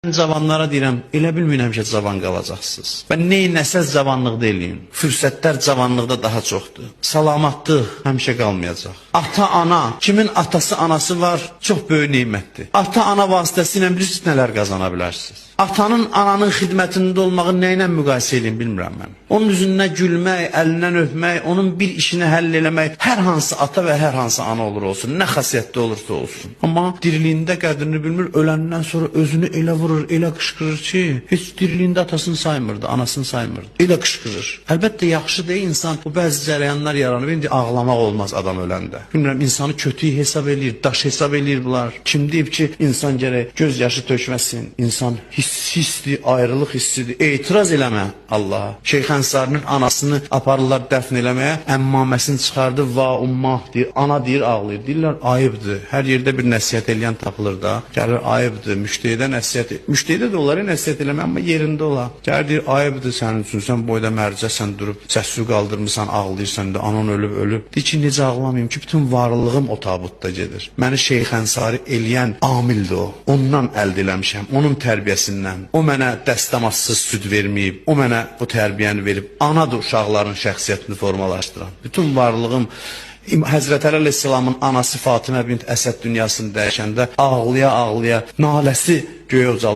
Cavanlara deyirəm, elə bilmirəm ki, cavan qalacaqsınız. Və neynəsəz cavanlıqda eləyin. Fürsətlər cavanlıqda daha çoxdur. Salamatlıq həmişə qalmayacaq. Ata-ana, kimin atası, anası var, çox böyük neymətdir. Ata-ana vasitəsilə bilirsiniz nələr qazana bilərsiniz. Atanın, ananın xidmətində olmağı nə ilə müqayisə edin, bilmirəm mən. Onun üzündən gülmək, əlindən öpmək, onun bir işini həll eləmək, hər hansı ata və hər hansı ana olur olsun, nə xasiyyətli olursa olsun. Amma diriliyində qədrini bilmir, öləndən sonra özünü elə vurur, elə qışqırır ki, heç diriliyində atasını saymırdı, anasını saymırdı. Elə qışqırır. Əlbəttə, yaxşı deyil insan, bu bəzi cərəyanlar yaranır, indi ağlamaq olmaz adam öləndə. Bilmirəm, insanı kötü hesab eləyir, daş hesab eləyir bunlar. Kim deyib ki, insan gərək göz yaşı tökməsin, insan hissdir, ayrılıq hissidir. Etiraz eləmə Allaha. Şeyx Ənsarinin anasını aparırlar dəfn eləməyə, əmmaməsini çıxardı, va ummah deyir, ana deyir, ağlayır. Deyirlər, ayıbdır. Hər yerdə bir nəsihət eləyən tapılır da. Gəlir, ayıbdır, müştəhidə nəsihət, müştəhidə də onları nəsihət eləmə, amma yerində ola. Gəlir, deyir, ayıbdır sənin üçün, sən boyda mərcəsən durub, səssü qaldırmısan, ağlayırsan da, anan ölüb. Deyir ki, necə ağlamayım ki, bütün varlığım o tabutda gedir. Məni Şeyx Ənsari eləyən amildir o. Ondan əldə eləmişəm, onun tərbiyəsindən. O mənə dəstəmazsız süd verməyib, o mənə bu tərbiyəni verib, anadır uşaqların şəxsiyyətini formalaşdıran. Bütün varlığım Həzrət Əli Əleyhisselamın anası Fatimə bint Əsəd dünyasını dəyişəndə ağlaya-ağlaya naləsi göyə ucaldı.